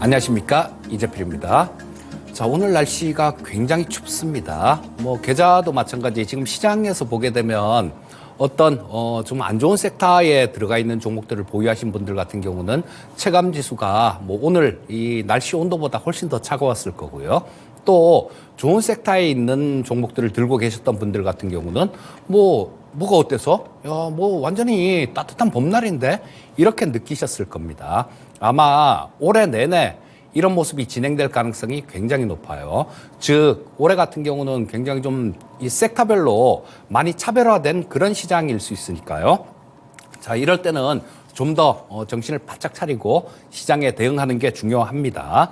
안녕하십니까, 이재필입니다. 자, 오늘 날씨가 굉장히 춥습니다. 계좌도 마찬가지. 지금 시장에서 보게 되면 어떤 좀 안 좋은 섹터에 들어가 있는 종목들을 보유하신 분들 같은 경우는 체감 지수가 오늘 이 날씨 온도보다 훨씬 더 차가웠을 거고요. 또 좋은 섹터에 있는 종목들을 들고 계셨던 분들 같은 경우는 뭐가 어때서? 야, 완전히 따뜻한 봄날인데? 이렇게 느끼셨을 겁니다. 아마 올해 내내 이런 모습이 진행될 가능성이 굉장히 높아요. 즉, 올해 같은 경우는 굉장히 좀 이 섹터별로 많이 차별화된 그런 시장일 수 있으니까요. 자, 이럴 때는 좀 더 정신을 바짝 차리고 시장에 대응하는 게 중요합니다.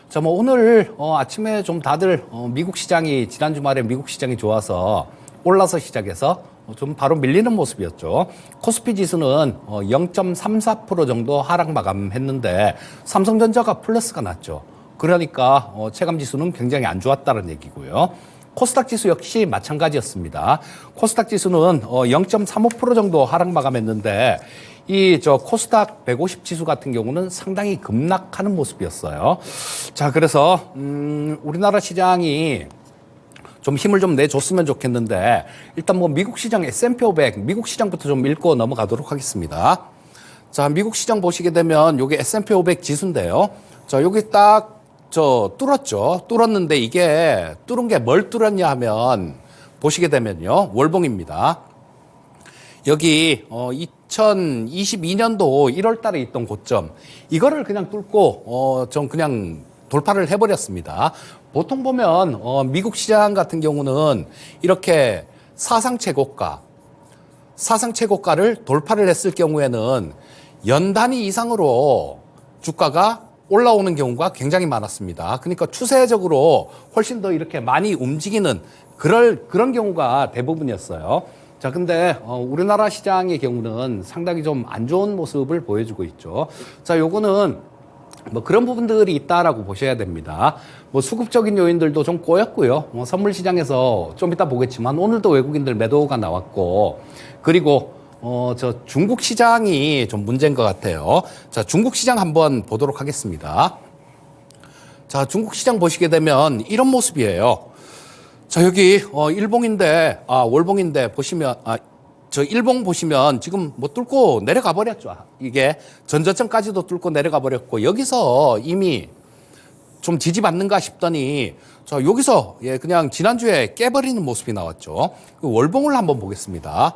자, 오늘 아침에 좀 다들 미국 시장이 지난 주말에 미국 시장이 좋아서 올라서 시작해서 좀 바로 밀리는 모습이었죠. 코스피 지수는 0.34% 정도 하락 마감했는데 삼성전자가 플러스가 났죠. 그러니까 체감 지수는 굉장히 안 좋았다는 얘기고요. 코스닥 지수 역시 마찬가지였습니다. 코스닥 지수는 0.35% 정도 하락 마감했는데 코스닥 150 지수 같은 경우는 상당히 급락하는 모습이었어요. 자, 그래서 우리나라 시장이 좀 힘을 좀 내줬으면 좋겠는데 일단 미국 시장 S&P 500 미국 시장부터 좀 읽고 넘어가도록 하겠습니다. 자, 미국 시장 보시게 되면 요게 S&P 500 지수인데요. 자, 여기 딱 뚫었죠. 뚫었는데 이게 뚫은 게 뭘 뚫었냐 하면 보시게 되면요. 월봉입니다. 여기 2022년도 1월 달에 있던 고점 이거를 그냥 뚫고 좀 그냥 돌파를 해버렸습니다. 보통 보면 미국 시장 같은 경우는 이렇게 사상 최고가를 돌파를 했을 경우에는 연 단위 이상으로 주가가 올라오는 경우가 굉장히 많았습니다. 그러니까 추세적으로 훨씬 더 이렇게 많이 움직이는 그런 경우가 대부분이었어요. 자, 근데 우리나라 시장의 경우는 상당히 좀 안 좋은 모습을 보여주고 있죠. 자, 요거는 그런 부분들이 있다라고 보셔야 됩니다. 수급적인 요인들도 좀 꼬였고요. 선물 시장에서 좀 이따 보겠지만 오늘도 외국인들 매도가 나왔고, 그리고 중국 시장이 좀 문제인 것 같아요. 자, 중국 시장 한번 보도록 하겠습니다. 자, 중국 시장 보시게 되면 이런 모습이에요. 자, 여기 월봉인데 보시면 일봉 보시면 지금 뚫고 내려가 버렸죠. 이게 전저점까지도 뚫고 내려가 버렸고, 여기서 이미 좀 지지받는가 싶더니 여기서 그냥 지난주에 깨버리는 모습이 나왔죠. 월봉을 한번 보겠습니다.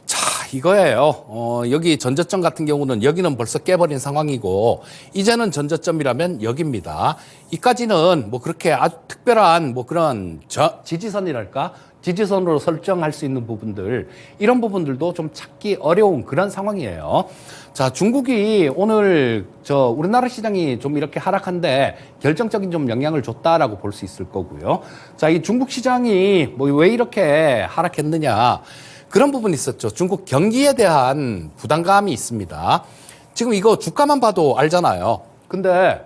자, 이거예요. 여기 전저점 같은 경우는 여기는 벌써 깨버린 상황이고, 이제는 전저점이라면 여기입니다. 이까지는 그렇게 아주 특별한 그런 지지선이랄까? 지지선으로 설정할 수 있는 부분들, 이런 부분들도 좀 찾기 어려운 그런 상황이에요. 자, 중국이 오늘 우리나라 시장이 좀 이렇게 하락한데 결정적인 좀 영향을 줬다라고 볼 수 있을 거고요. 자, 이 중국 시장이 왜 이렇게 하락했느냐? 그런 부분이 있었죠. 중국 경기에 대한 부담감이 있습니다. 지금 이거 주가만 봐도 알잖아요. 근데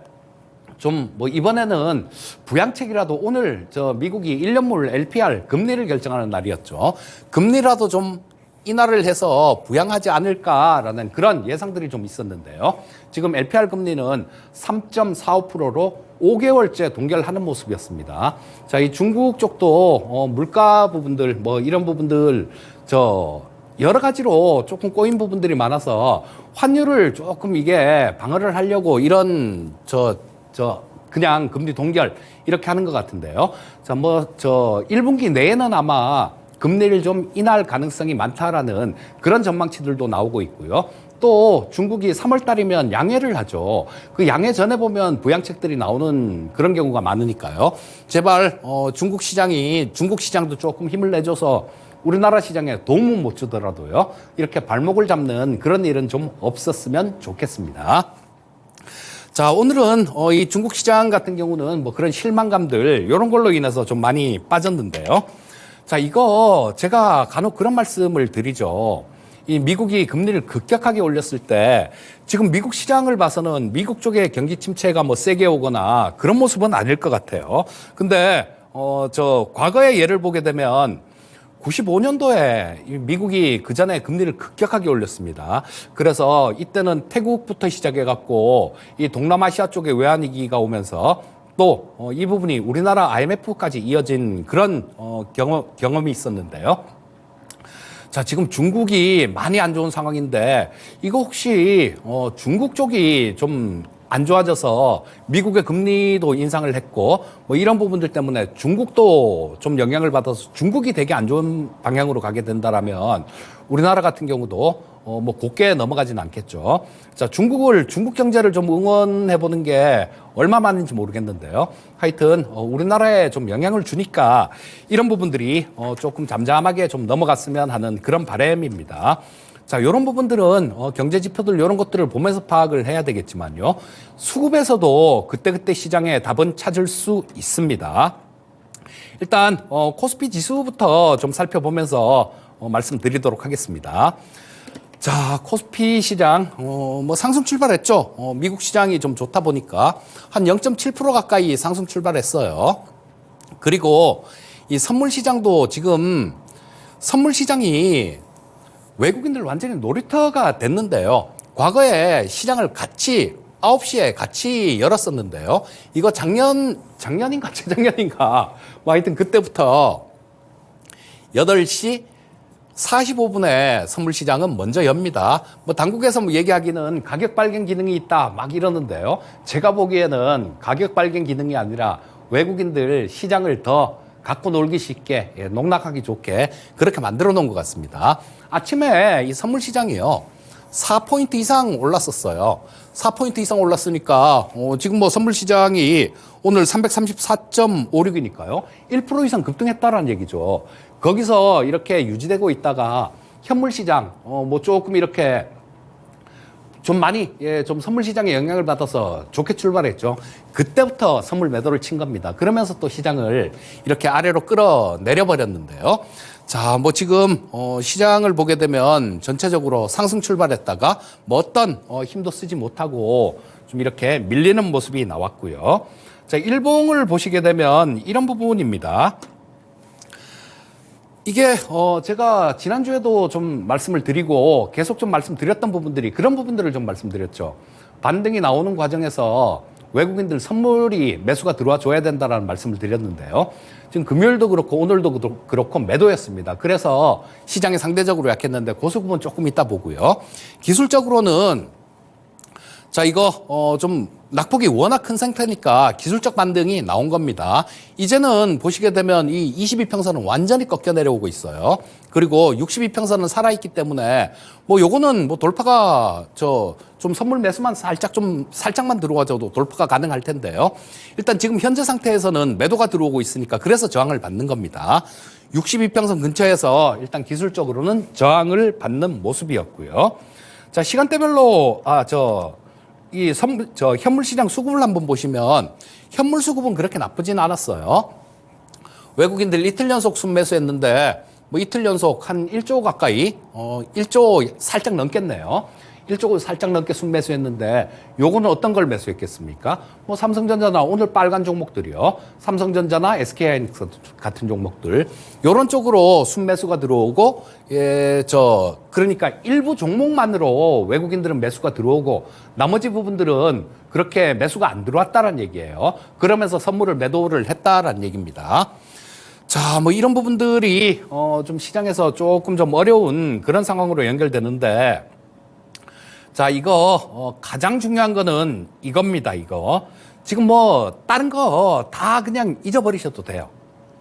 이번에는 부양책이라도 오늘 미국이 1년물 LPR 금리를 결정하는 날이었죠. 금리라도 좀 인하를 해서 부양하지 않을까라는 그런 예상들이 좀 있었는데요. 지금 LPR 금리는 3.45%로 5개월째 동결하는 모습이었습니다. 자, 이 중국 쪽도 물가 부분들 이런 부분들 여러 가지로 조금 꼬인 부분들이 많아서 환율을 조금 이게 방어를 하려고 이런 그냥 금리 동결 이렇게 하는 것 같은데요. 자, 1분기 내에는 아마 금리를 좀 인하할 가능성이 많다라는 그런 전망치들도 나오고 있고요. 또 중국이 3월 달이면 양해를 하죠. 그 양해 전에 보면 부양책들이 나오는 그런 경우가 많으니까요. 제발 중국 시장도 조금 힘을 내줘서 우리나라 시장에 도움은 못 주더라도요. 이렇게 발목을 잡는 그런 일은 좀 없었으면 좋겠습니다. 자, 오늘은 이 중국 시장 같은 경우는 그런 실망감들 이런 걸로 인해서 좀 많이 빠졌는데요. 자, 이거 제가 간혹 그런 말씀을 드리죠. 이 미국이 금리를 급격하게 올렸을 때 지금 미국 시장을 봐서는 미국 쪽의 경기 침체가 세게 오거나 그런 모습은 아닐 것 같아요. 근데 과거의 예를 보게 되면 95년도에 미국이 그 전에 금리를 급격하게 올렸습니다. 그래서 이때는 태국부터 시작해갖고 이 동남아시아 쪽에 외환위기가 오면서 또 이 부분이 우리나라 IMF까지 이어진 그런 경험이 있었는데요. 자, 지금 중국이 많이 안 좋은 상황인데 이거 혹시 중국 쪽이 좀 안 좋아져서 미국의 금리도 인상을 했고 뭐 이런 부분들 때문에 중국도 좀 영향을 받아서 중국이 되게 안 좋은 방향으로 가게 된다라면 우리나라 같은 경우도 뭐 곱게 넘어가지는 않겠죠. 자, 중국 경제를 좀 응원해 보는 게 얼마만인지 모르겠는데요. 하여튼 우리나라에 좀 영향을 주니까 이런 부분들이 조금 잠잠하게 좀 넘어갔으면 하는 그런 바람입니다. 자, 이런 부분들은 경제 지표들 이런 것들을 보면서 파악을 해야 되겠지만요. 수급에서도 그때그때 시장의 답은 찾을 수 있습니다. 일단 코스피 지수부터 좀 살펴보면서 말씀드리도록 하겠습니다. 자, 코스피 시장 뭐 상승 출발했죠. 미국 시장이 좀 좋다 보니까 한 0.7% 가까이 상승 출발했어요. 그리고 이 선물 시장도 지금 선물 시장이 외국인들 완전히 놀이터가 됐는데요. 과거에 시장을 같이 9시에 같이 열었었는데요. 이거 작년인가 재작년인가 뭐 하여튼 그때부터 8시 45분에 선물 시장은 먼저 엽니다. 뭐 당국에서 뭐 얘기하기는 가격 발견 기능이 있다 막 이러는데요. 제가 보기에는 가격 발견 기능이 아니라 외국인들 시장을 더 갖고 놀기 쉽게 농락하기 좋게 그렇게 만들어 놓은 것 같습니다. 아침에 이 선물 시장이요 4포인트 이상 올랐었어요. 4포인트 이상 올랐으니까 지금 뭐 선물 시장이 오늘 334.56이니까요 1% 이상 급등했다라는 얘기죠. 거기서 이렇게 유지되고 있다가 현물 시장 뭐 조금 이렇게 좀 많이 좀 선물 시장에 영향을 받아서 좋게 출발했죠. 그때부터 선물 매도를 친 겁니다. 그러면서 또 시장을 이렇게 아래로 끌어내려 버렸는데요. 자, 뭐 지금 시장을 보게 되면 전체적으로 상승 출발했다가 뭐 어떤 힘도 쓰지 못하고 좀 이렇게 밀리는 모습이 나왔고요. 자, 일봉을 보시게 되면 이런 부분입니다. 이게 제가 지난주에도 좀 말씀을 드리고 계속 좀 말씀드렸던 부분들이 그런 부분들을 좀 말씀드렸죠. 반등이 나오는 과정에서 외국인들 선물이 매수가 들어와 줘야 된다라는 말씀을 드렸는데요. 지금 금요일도 그렇고 오늘도 그렇고 매도였습니다. 그래서 시장이 상대적으로 약했는데 그 부분 조금 이따 보고요. 기술적으로는 자, 이거 좀 낙폭이 워낙 큰 상태니까 기술적 반등이 나온 겁니다. 이제는 보시게 되면 이 22평선은 완전히 꺾여 내려오고 있어요. 그리고 62평선은 살아있기 때문에 뭐 요거는 뭐 돌파가 좀 선물 매수만 살짝만 들어와줘도 돌파가 가능할 텐데요. 일단 지금 현재 상태에서는 매도가 들어오고 있으니까 그래서 저항을 받는 겁니다. 62평선 근처에서 일단 기술적으로는 저항을 받는 모습이었고요. 자, 시간대별로 현물 시장 수급을 한번 보시면 현물 수급은 그렇게 나쁘진 않았어요. 외국인들 이틀 연속 순매수했는데 뭐 이틀 연속 한 1조 가까이 1조 살짝 넘겠네요. 1조 살짝 넘게 순매수했는데 요거는 어떤 걸 매수했겠습니까? 뭐 삼성전자나 오늘 빨간 종목들이요. 삼성전자나 SK하이닉스 같은 종목들 요런 쪽으로 순매수가 들어오고 그러니까 일부 종목만으로 외국인들은 매수가 들어오고 나머지 부분들은 그렇게 매수가 안 들어왔다는 얘기예요. 그러면서 선물을 매도를 했다라는 얘기입니다. 자, 뭐 이런 부분들이 좀 시장에서 조금 좀 어려운 그런 상황으로 연결되는데 자, 이거 가장 중요한 거는 이겁니다. 이거 지금 뭐 다른 거 다 그냥 잊어버리셔도 돼요.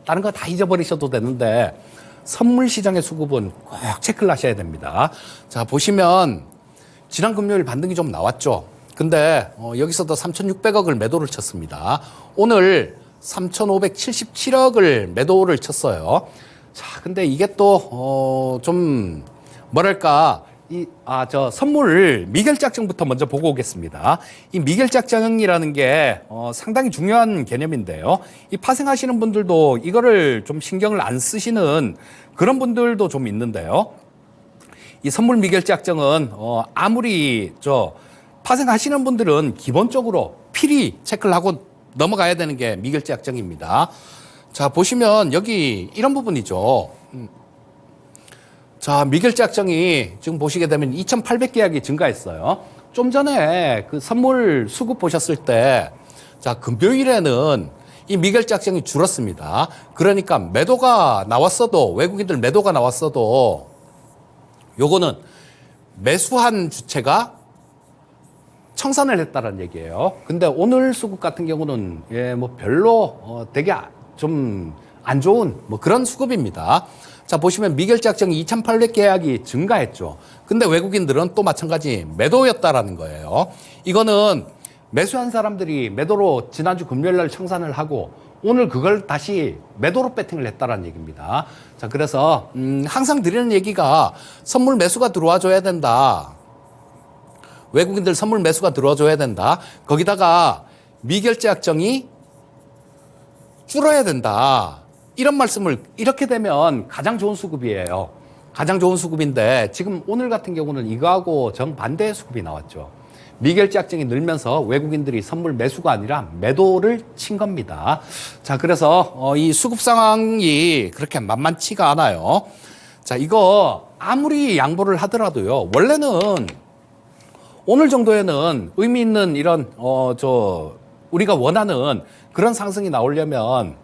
다른 거 다 잊어버리셔도 되는데 선물 시장의 수급은 꼭 체크를 하셔야 됩니다. 자, 보시면 지난 금요일 반등이 좀 나왔죠. 근데 여기서도 3,600억을 매도를 쳤습니다. 오늘 3,577억을 매도를 쳤어요. 자, 근데 이게 또 좀 뭐랄까 선물 미결작정부터 먼저 보고 오겠습니다. 이 미결작정이라는 게 상당히 중요한 개념인데요. 이 파생하시는 분들도 이거를 좀 신경을 안 쓰시는 그런 분들도 좀 있는데요. 이 선물 미결작정은 아무리 파생하시는 분들은 기본적으로 필히 체크를 하고 넘어가야 되는 게 미결작정입니다. 자, 보시면 여기 이런 부분이죠. 자, 미결제 약정이 지금 보시게 되면 2,800계약이 증가했어요. 좀 전에 그 선물 수급 보셨을 때, 자, 금요일에는 이 미결제 약정이 줄었습니다. 그러니까 매도가 나왔어도, 외국인들 매도가 나왔어도, 요거는 매수한 주체가 청산을 했다는 얘기예요. 근데 오늘 수급 같은 경우는 뭐 별로 되게 좀 안 좋은 뭐 그런 수급입니다. 자, 보시면 미결제 약정이 2,800계약이 증가했죠. 근데 외국인들은 또 마찬가지 매도였다라는 거예요. 이거는 매수한 사람들이 매도로 지난주 금요일 날 청산을 하고 오늘 그걸 다시 매도로 배팅을 했다라는 얘기입니다. 자, 그래서 항상 드리는 얘기가 선물 매수가 들어와 줘야 된다. 외국인들 선물 매수가 들어줘야 된다. 거기다가 미결제 약정이 줄어야 된다. 이런 말씀을 이렇게 되면 가장 좋은 수급이에요. 가장 좋은 수급인데 지금 오늘 같은 경우는 이거하고 정반대의 수급이 나왔죠. 미결제 약정이 늘면서 외국인들이 선물 매수가 아니라 매도를 친 겁니다. 자, 그래서 이 수급 상황이 그렇게 만만치가 않아요. 자, 이거 아무리 양보를 하더라도요. 원래는 오늘 정도에는 의미 있는 이런 우리가 원하는 그런 상승이 나오려면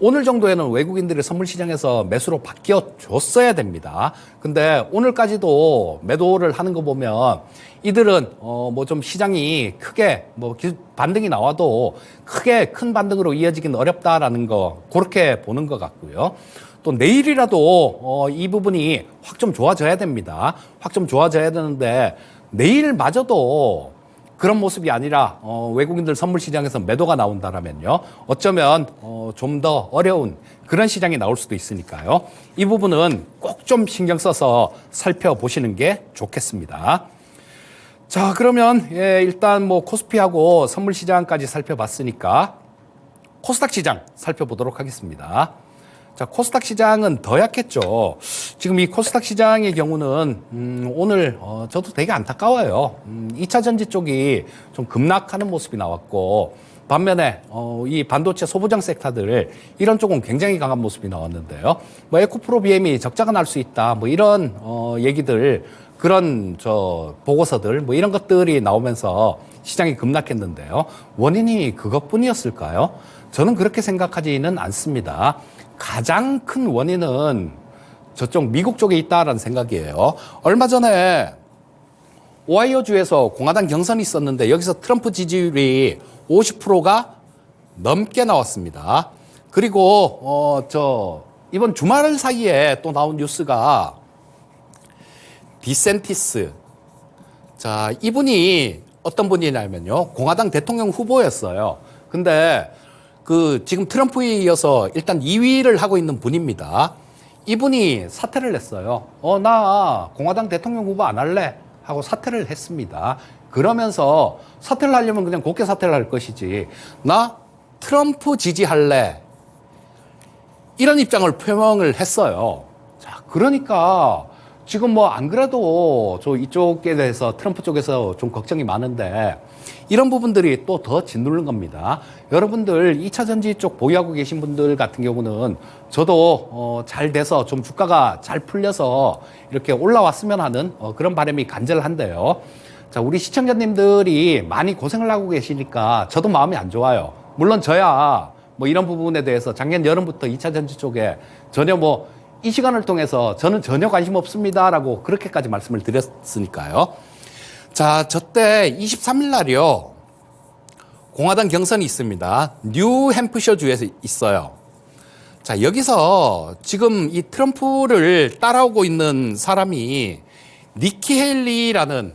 오늘 정도에는 외국인들이 선물 시장에서 매수로 바뀌어 줬어야 됩니다. 근데 오늘까지도 매도를 하는 거 보면 이들은 뭐 좀 시장이 크게 뭐 반등이 나와도 크게 큰 반등으로 이어지긴 어렵다라는 거 그렇게 보는 것 같고요. 또 내일이라도 이 부분이 확 좀 좋아져야 됩니다. 확 좀 좋아져야 되는데 내일마저도 그런 모습이 아니라 외국인들 선물 시장에서 매도가 나온다라면요. 어쩌면 좀 더 어려운 그런 시장이 나올 수도 있으니까요. 이 부분은 꼭 좀 신경 써서 살펴보시는 게 좋겠습니다. 자, 그러면 일단 뭐 코스피하고 선물 시장까지 살펴봤으니까 코스닥 시장 살펴보도록 하겠습니다. 자, 코스닥 시장은 더 약했죠. 지금 이 코스닥 시장의 경우는 오늘 저도 되게 안타까워요. 2차 전지 쪽이 좀 급락하는 모습이 나왔고 반면에 이 반도체 소부장 섹터들 이런 쪽은 굉장히 강한 모습이 나왔는데요. 뭐 에코프로 BM이 적자가 날 수 있다. 뭐 이런 얘기들 그런 보고서들 뭐 이런 것들이 나오면서 시장이 급락했는데요. 원인이 그것뿐이었을까요? 저는 그렇게 생각하지는 않습니다. 가장 큰 원인은 저쪽 미국 쪽에 있다라는 생각이에요. 얼마 전에 오하이오주에서 공화당 경선이 있었는데 여기서 트럼프 지지율이 50%가 넘게 나왔습니다. 그리고 이번 주말 사이에 또 나온 뉴스가 디센티스. 자, 이분이 어떤 분이냐면요. 공화당 대통령 후보였어요. 근데 지금 트럼프에 이어서 일단 2위를 하고 있는 분입니다. 이분이 사퇴를 했어요. 나 공화당 대통령 후보 안 할래? 하고 사퇴를 했습니다. 그러면서 사퇴를 하려면 그냥 곱게 사퇴를 할 것이지. 나 트럼프 지지할래. 이런 입장을 표명을 했어요. 자, 그러니까 지금 뭐 안 그래도 이쪽에 대해서 트럼프 쪽에서 좀 걱정이 많은데 이런 부분들이 또 더 짓누르는 겁니다. 여러분들 2차 전지 쪽 보유하고 계신 분들 같은 경우는 저도 잘 돼서 좀 주가가 잘 풀려서 이렇게 올라왔으면 하는 그런 바람이 간절한데요. 자, 우리 시청자님들이 많이 고생을 하고 계시니까 저도 마음이 안 좋아요. 물론 저야 뭐 이런 부분에 대해서 작년 여름부터 2차 전지 쪽에 전혀 뭐 이 시간을 통해서 저는 전혀 관심 없습니다라고 그렇게까지 말씀을 드렸으니까요. 자, 저때 23일 날이요. 공화당 경선이 있습니다. 뉴햄프셔 주에서 있어요. 자, 여기서 지금 이 트럼프를 따라오고 있는 사람이 니키 헤일리라는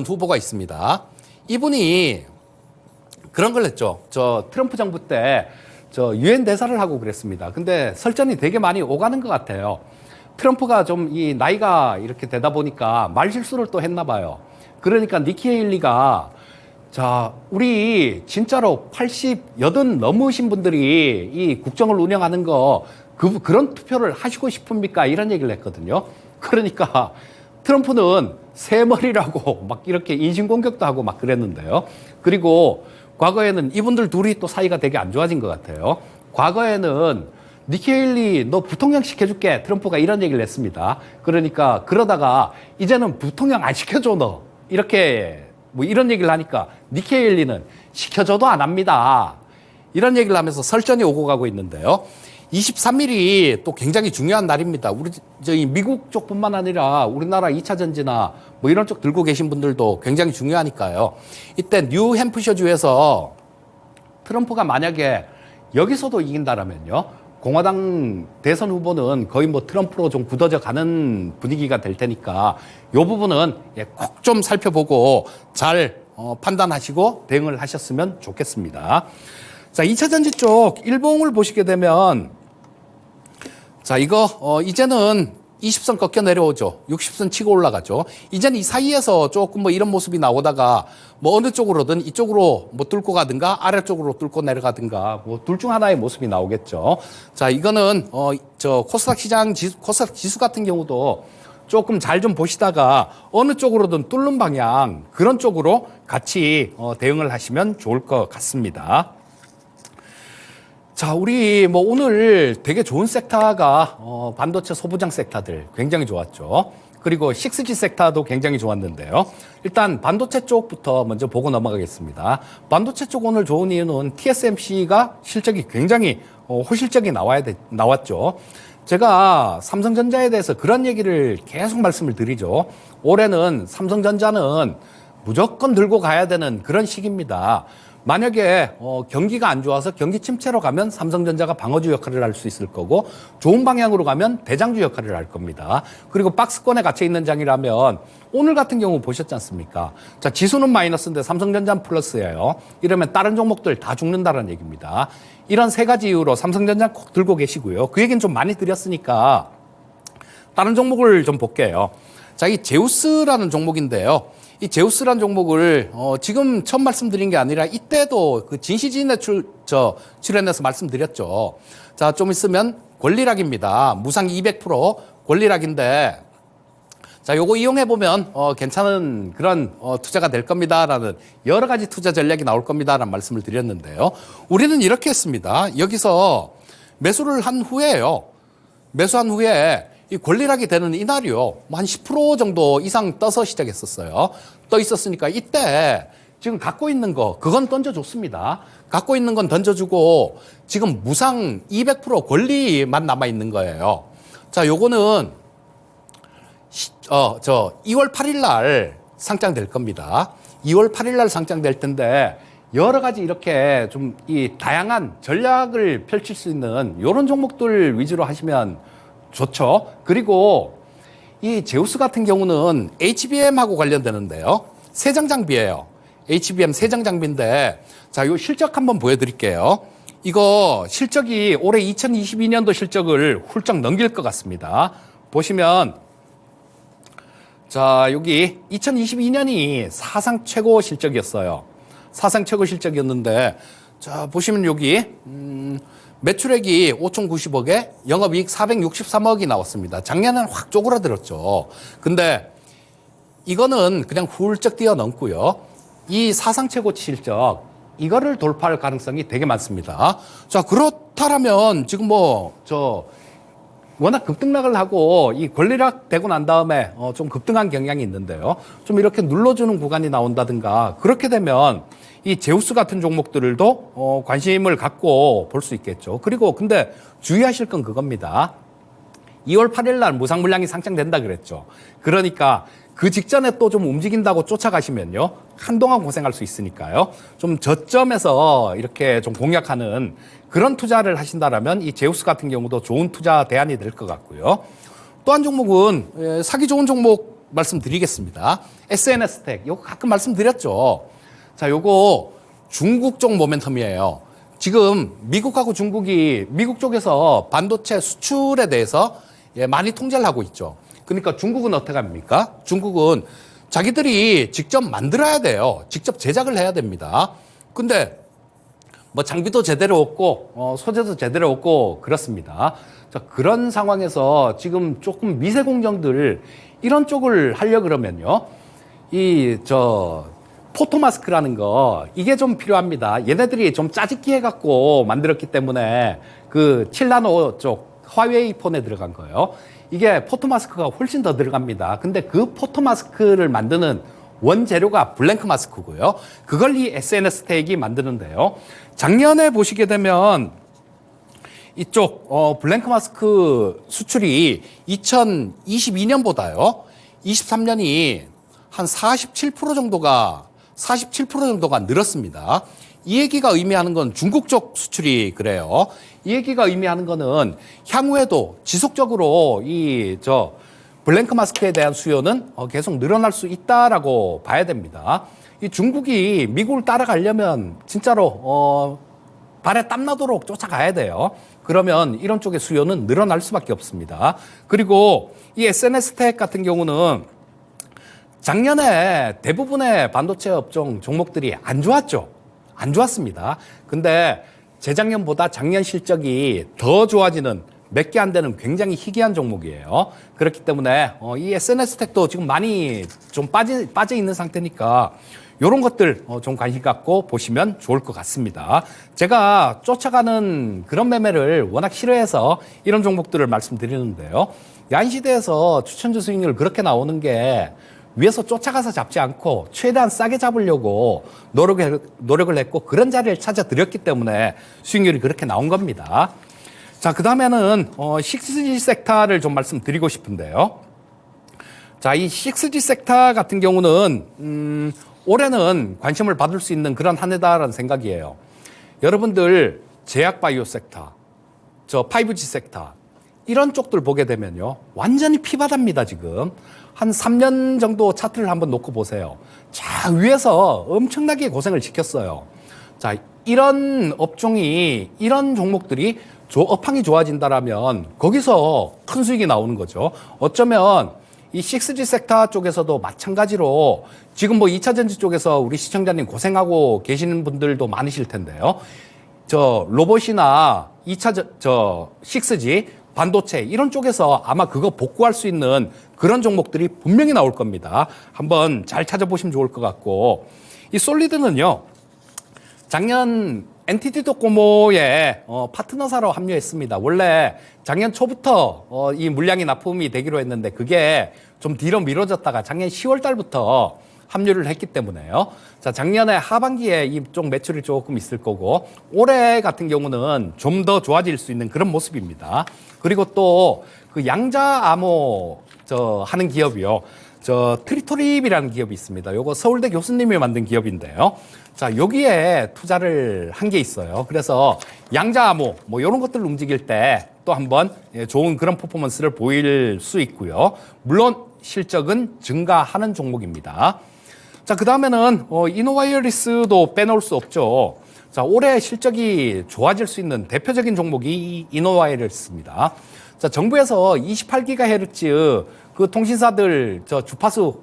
후보가 있습니다. 이분이 그런 걸 했죠. 트럼프 정부 때 유엔 대사를 하고 그랬습니다. 근데 설전이 되게 많이 오가는 것 같아요. 트럼프가 좀 이 나이가 이렇게 되다 보니까 말 실수를 또 했나 봐요. 그러니까 니키 헤일리가 우리 진짜로 80 넘으신 분들이 이 국정을 운영하는 거 그런 투표를 하시고 싶습니까? 이런 얘기를 했거든요. 그러니까 트럼프는 새머리라고 막 이렇게 인신공격도 하고 막 그랬는데요. 그리고 과거에는 이분들 둘이 또 사이가 되게 안 좋아진 것 같아요. 과거에는 니케일리 너 부통령 시켜줄게. 트럼프가 이런 얘기를 했습니다. 그러니까 그러다가 이제는 부통령 안 시켜줘 너. 이렇게 뭐 이런 얘기를 하니까 니케일리는 시켜줘도 안 합니다. 이런 얘기를 하면서 설전이 오고 가고 있는데요. 23일이 또 굉장히 중요한 날입니다. 우리 저희 미국 쪽뿐만 아니라 우리나라 2차 전지나 뭐 이런 쪽 들고 계신 분들도 굉장히 중요하니까요. 이때 뉴햄프셔 주에서 트럼프가 만약에 여기서도 이긴다라면요. 공화당 대선 후보는 거의 뭐 트럼프로 좀 굳어져 가는 분위기가 될 테니까 이 부분은 꼭 좀 살펴보고 잘 판단하시고 대응을 하셨으면 좋겠습니다. 자, 2차 전지 쪽 일봉을 보시게 되면 자, 이거 이제는 20선 꺾여 내려오죠. 60선 치고 올라가죠. 이제는 이 사이에서 조금 뭐 이런 모습이 나오다가 뭐 어느 쪽으로든 이쪽으로 뭐 뚫고 가든가 아래쪽으로 뚫고 내려가든가 뭐 둘 중 하나의 모습이 나오겠죠. 자, 이거는 저 코스닥 시장 코스닥 지수 같은 경우도 조금 잘 좀 보시다가 어느 쪽으로든 뚫는 방향 그런 쪽으로 같이 대응을 하시면 좋을 것 같습니다. 자, 우리 뭐 오늘 되게 좋은 섹터가 반도체 소부장 섹터들 굉장히 좋았죠. 그리고 6G 섹터도 굉장히 좋았는데요. 일단 반도체 쪽부터 먼저 보고 넘어가겠습니다. 반도체 쪽 오늘 좋은 이유는 TSMC가 실적이 굉장히 호실적이 나왔죠. 제가 삼성전자에 대해서 그런 얘기를 계속 말씀을 드리죠. 올해는 삼성전자는 무조건 들고 가야 되는 그런 시기입니다. 만약에 경기가 안 좋아서 경기 침체로 가면 삼성전자가 방어주 역할을 할 수 있을 거고 좋은 방향으로 가면 대장주 역할을 할 겁니다. 그리고 박스권에 갇혀 있는 장이라면 오늘 같은 경우 보셨지 않습니까? 자, 지수는 마이너스인데 삼성전자는 플러스예요. 이러면 다른 종목들 다 죽는다는 얘기입니다. 이런 세 가지 이유로 삼성전자 꼭 들고 계시고요. 그 얘기는 좀 많이 드렸으니까 다른 종목을 좀 볼게요. 자, 이 제우스라는 종목인데요. 이 제우스라는 종목을 지금 처음 말씀드린 게 아니라 이때도 그 진시진에 출연해서 말씀드렸죠. 자, 좀 있으면 권리락입니다. 무상 200% 권리락인데 자, 요거 이용해 보면 괜찮은 그런 투자가 될 겁니다라는 여러 가지 투자 전략이 나올 겁니다라는 말씀을 드렸는데요. 우리는 이렇게 했습니다. 여기서 매수를 한 후에요. 매수한 후에 이 권리락이 되는 이날이요. 뭐 한 10% 정도 이상 떠서 시작했었어요. 떠 있었으니까 이때 지금 갖고 있는 거 그건 던져줬습니다. 갖고 있는 건 던져주고 지금 무상 200% 권리만 남아 있는 거예요. 자, 요거는 2월 8일 날 상장될 겁니다. 2월 8일 날 상장될 텐데 여러 가지 이렇게 좀 이 다양한 전략을 펼칠 수 있는 이런 종목들 위주로 하시면 좋죠. 그리고 이 제우스 같은 경우는 HBM하고 관련되는데요. 세장 장비예요. HBM 세장 장비인데 자, 요 실적 한번 보여드릴게요. 이거 실적이 올해 2022년도 실적을 훌쩍 넘길 것 같습니다. 보시면 자, 여기 2022년이 사상 최고 실적이었어요. 사상 최고 실적이었는데 자, 보시면 여기 매출액이 5,090억에 영업이익 463억이 나왔습니다. 작년에는 확 쪼그라들었죠. 근데 이거는 그냥 훌쩍 뛰어넘고요. 이 사상 최고치 실적 이거를 돌파할 가능성이 되게 많습니다. 자, 그렇다면 지금 워낙 급등락을 하고 이 권리락 되고 난 다음에 좀 급등한 경향이 있는데요. 좀 이렇게 눌러주는 구간이 나온다든가 그렇게 되면 이 제우스 같은 종목들도 관심을 갖고 볼 수 있겠죠. 그리고 근데 주의하실 건 그겁니다. 2월 8일 날 무상 물량이 상장된다 그랬죠. 그러니까 그 직전에 또 좀 움직인다고 쫓아가시면요. 한동안 고생할 수 있으니까요. 좀 저점에서 이렇게 좀 공략하는 그런 투자를 하신다라면 이 제우스 같은 경우도 좋은 투자 대안이 될 것 같고요. 또 한 종목은 사기 좋은 종목 말씀드리겠습니다. SNS텍. 이거 가끔 말씀드렸죠. 자, 요거 중국 쪽 모멘텀이에요. 지금 미국하고 중국이 미국 쪽에서 반도체 수출에 대해서 많이 통제를 하고 있죠. 그러니까 중국은 어떻게 합니까? 중국은 자기들이 직접 만들어야 돼요. 직접 제작을 해야 됩니다. 근데 뭐 장비도 제대로 없고 소재도 제대로 없고 그렇습니다. 자, 그런 상황에서 지금 조금 미세 공정들 이런 쪽을 하려 그러면요. 포토마스크라는 거 이게 좀 필요합니다. 얘네들이 좀 짜집기 해갖고 만들었기 때문에 그 7나노 쪽 화웨이 폰에 들어간 거예요. 이게 포토마스크가 훨씬 더 들어갑니다. 근데 그 포토마스크를 만드는 원재료가 블랭크 마스크고요. 그걸 이 SNS 택이 만드는데요. 작년에 보시게 되면 이쪽 블랭크 마스크 수출이 2022년보다요. 23년이 한 47% 정도가 늘었습니다. 이 얘기가 의미하는 건 중국 쪽 수출이 그래요. 이 얘기가 의미하는 거는 향후에도 지속적으로 블랭크 마스크에 대한 수요는 계속 늘어날 수 있다라고 봐야 됩니다. 이 중국이 미국을 따라가려면 진짜로 발에 땀나도록 쫓아가야 돼요. 그러면 이런 쪽의 수요는 늘어날 수밖에 없습니다. 그리고 이 SNS 택 같은 경우는 작년에 대부분의 반도체 업종 종목들이 안 좋았습니다. 근데 재작년보다 작년 실적이 더 좋아지는 몇 개 안 되는 굉장히 희귀한 종목이에요. 그렇기 때문에 이 SNS 택도 지금 많이 좀 빠져 있는 상태니까 이런 것들 좀 관심 갖고 보시면 좋을 것 같습니다. 제가 쫓아가는 그런 매매를 워낙 싫어해서 이런 종목들을 말씀드리는데요. 야인시대에서 추천주 수익률 그렇게 나오는 게 위에서 쫓아가서 잡지 않고 최대한 싸게 잡으려고 노력을 했고 그런 자리를 찾아 드렸기 때문에 수익률이 그렇게 나온 겁니다. 자, 그 다음에는 6G 섹터를 좀 말씀드리고 싶은데요. 자, 이 6G 섹터 같은 경우는 올해는 관심을 받을 수 있는 그런 한 해다라는 생각이에요. 여러분들 제약바이오 섹터, 5G 섹터 이런 쪽들 보게 되면요. 완전히 피바다입니다, 지금. 한 3년 정도 차트를 한번 놓고 보세요. 자, 위에서 엄청나게 고생을 시켰어요. 자, 이런 업종이, 이런 종목들이 업황이 좋아진다라면 거기서 큰 수익이 나오는 거죠. 어쩌면 이 6G 섹터 쪽에서도 마찬가지로 지금 뭐 2차 전지 쪽에서 우리 시청자님 고생하고 계시는 분들도 많으실 텐데요. 로봇이나 6G 반도체 이런 쪽에서 아마 그거 복구할 수 있는 그런 종목들이 분명히 나올 겁니다. 한번 잘 찾아보시면 좋을 것 같고, 이 솔리드는요, 작년 NTT 도코모에 파트너사로 합류했습니다. 원래 작년 초부터 이 물량이 납품이 되기로 했는데 그게 좀 뒤로 미뤄졌다가 작년 10월 달부터 합류를 했기 때문에요. 자, 작년에 하반기에 이쪽 매출이 조금 있을 거고 올해 같은 경우는 좀 더 좋아질 수 있는 그런 모습입니다. 그리고 또 그 양자암호 하는 기업이요. 트리토립이라는 기업이 있습니다. 요거 서울대 교수님이 만든 기업인데요. 자, 여기에 투자를 한 게 있어요. 그래서 양자암호 뭐 이런 것들을 움직일 때 또 한번 좋은 그런 퍼포먼스를 보일 수 있고요. 물론 실적은 증가하는 종목입니다. 자, 그 다음에는 이노와이어리스도 빼놓을 수 없죠. 자, 올해 실적이 좋아질 수 있는 대표적인 종목이 이노와이어리스입니다. 자, 정부에서 28GHz 그 통신사들 주파수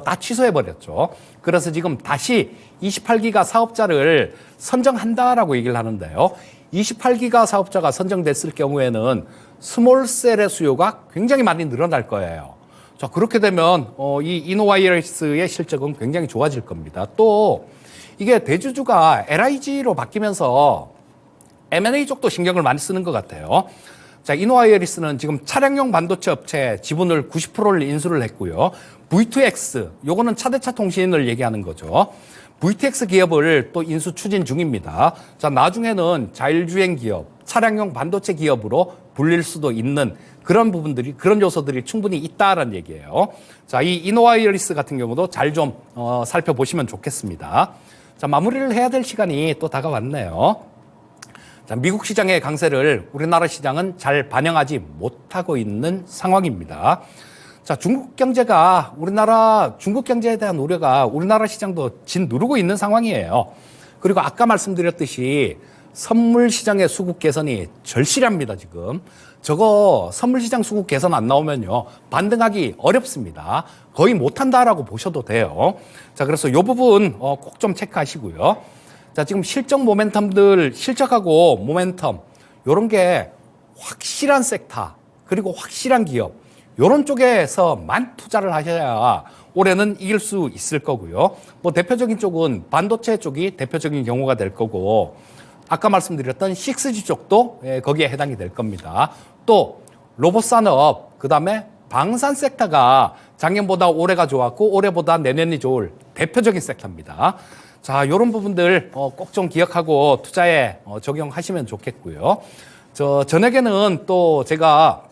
다 취소해 버렸죠. 그래서 지금 다시 28기가 사업자를 선정한다라고 얘기를 하는데요. 28기가 사업자가 선정됐을 경우에는 스몰셀의 수요가 굉장히 많이 늘어날 거예요. 자, 그렇게 되면 이 이노와이어리스의 실적은 굉장히 좋아질 겁니다. 또 이게 대주주가 LIG로 바뀌면서 M&A 쪽도 신경을 많이 쓰는 것 같아요. 자, 이노와이어리스는 지금 차량용 반도체 업체 지분을 90%를 인수를 했고요. V2X, 요거는 차대차 통신을 얘기하는 거죠. V2X 기업을 또 인수 추진 중입니다. 자, 나중에는 자율주행 기업, 차량용 반도체 기업으로 불릴 수도 있는 그런 부분들이, 그런 요소들이 충분히 있다라는 얘기예요. 자, 이 이노와이어리스 같은 경우도 잘 좀 살펴보시면 좋겠습니다. 자, 마무리를 해야 될 시간이 또 다가왔네요. 자, 미국 시장의 강세를 우리나라 시장은 잘 반영하지 못하고 있는 상황입니다. 자, 중국 경제에 대한 우려가 우리나라 시장도 짓누르고 있는 상황이에요. 그리고 아까 말씀드렸듯이 선물 시장의 수급 개선이 절실합니다, 지금. 저거 선물 시장 수급 개선 안 나오면요, 반등하기 어렵습니다. 거의 못한다라고 보셔도 돼요. 자, 그래서 이 부분 꼭 좀 체크하시고요. 자, 지금 실적하고 모멘텀, 요런 게 확실한 섹터, 그리고 확실한 기업, 요런 쪽에서만 투자를 하셔야 올해는 이길 수 있을 거고요. 뭐 대표적인 쪽은 반도체 쪽이 대표적인 경우가 될 거고 아까 말씀드렸던 6G 쪽도 거기에 해당이 될 겁니다. 또 로봇 산업, 그다음에 방산 섹터가 작년보다 올해가 좋았고 올해보다 내년이 좋을 대표적인 섹터입니다. 자, 이런 부분들 꼭 좀 기억하고 투자에 적용하시면 좋겠고요. 저녁에는 또 제가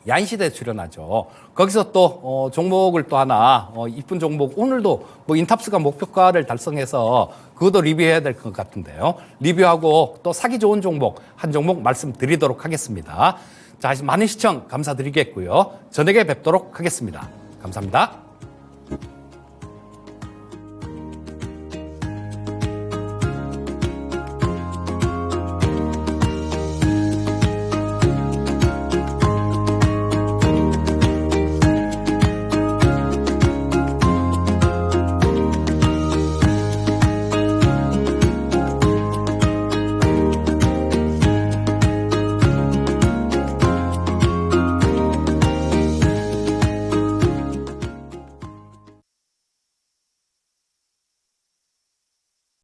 야인시대에 출연하죠. 거기서 또 종목을 또 하나 이쁜 종목 오늘도 뭐 인탑스가 목표가를 달성해서 그것도 리뷰해야 될 것 같은데요. 리뷰하고 또 사기 좋은 종목 한 종목 말씀드리도록 하겠습니다. 자, 많은 시청 감사드리겠고요. 저녁에 뵙도록 하겠습니다. 감사합니다.